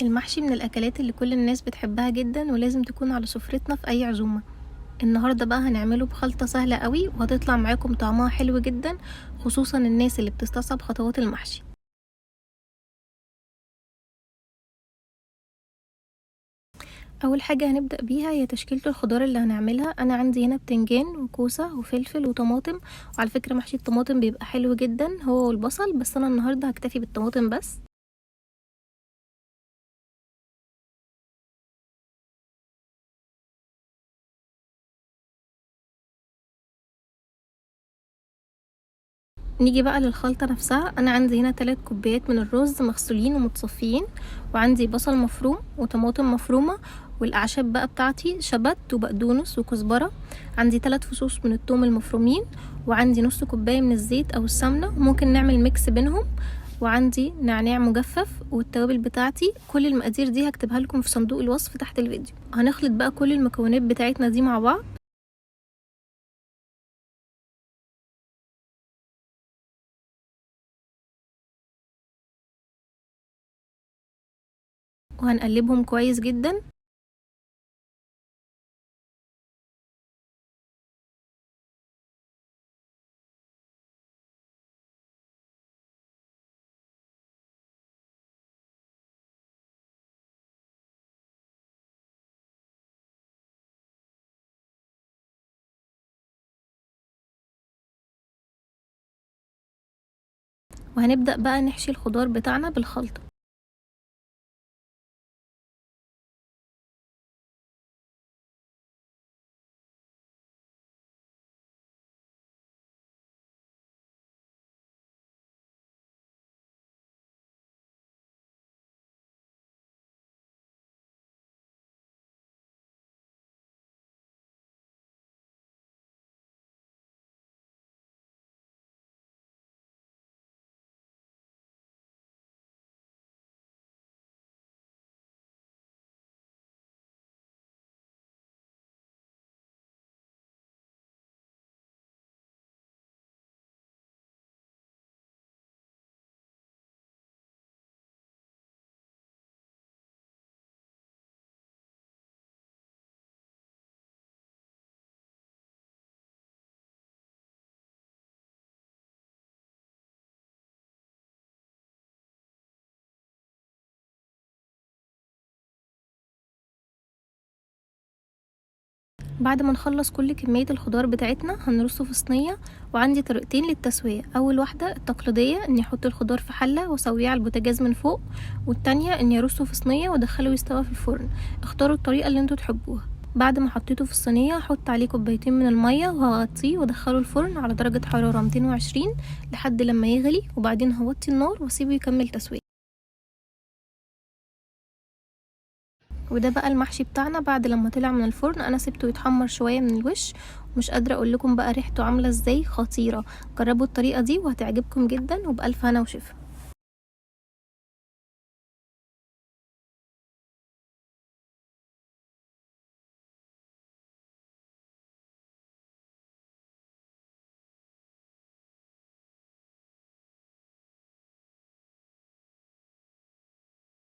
المحشي من الأكلات اللي كل الناس بتحبها جدا ولازم تكون على سفرتنا في أي عزومة. النهاردة بقى هنعمله بخلطة سهلة قوي وهتطلع معاكم طعمها حلو جدا، خصوصا الناس اللي بتستصعب خطوات المحشي. أول حاجة هنبدأ بيها هي تشكيلة الخضار اللي هنعملها. أنا عندي هنا بتنجان وكوسة وفلفل وطماطم، وعلى فكرة محشي الطماطم بيبقى حلو جدا هو والبصل، بس أنا النهاردة هكتفي بالطماطم بس. نيجي بقى للخلطة نفسها. انا عندي هنا 3 كوبايات من الرز مغسولين ومتصفيين، وعندي بصل مفروم وطماطم مفرومة، والاعشاب بقى بتاعتي شبت وبقدونس وكزبرة. عندي 3 فصوص من الثوم المفرومين، وعندي نص كوباية من الزيت او السمنة، ممكن نعمل ميكس بينهم، وعندي نعناع مجفف والتوابل بتاعتي. كل المقادير دي هكتبها لكم في صندوق الوصف تحت الفيديو. هنخلط بقى كل المكونات بتاعتنا دي مع بعض، وهنقلبهم كويس جدا. وهنبدأ بقى نحشي الخضار بتاعنا بالخلطة. بعد ما نخلص كل كمية الخضار بتاعتنا هنرصه في صينية. وعندي طريقتين للتسوية، اول واحدة التقليدية اني احط الخضار في حلة واسويه على البوتاجاز من فوق، والتانية اني ارصه في صينية وادخله يستوى في الفرن. اختاروا الطريقة اللي انتوا تحبوها. بعد ما حطيته في الصينية هحط عليه كوبايتين من المية وهغطيه وادخله الفرن على درجة حرارة 220 لحد لما يغلي، وبعدين هوطي النار واسيبه يكمل تسوية. وده بقى المحشي بتاعنا بعد لما طلع من الفرن. انا سبته يتحمر شويه من الوش، ومش قادره اقول لكم بقى ريحته عامله ازاي، خطيره. جربوا الطريقه دي وهتعجبكم جدا، وبألف هنا وشفا.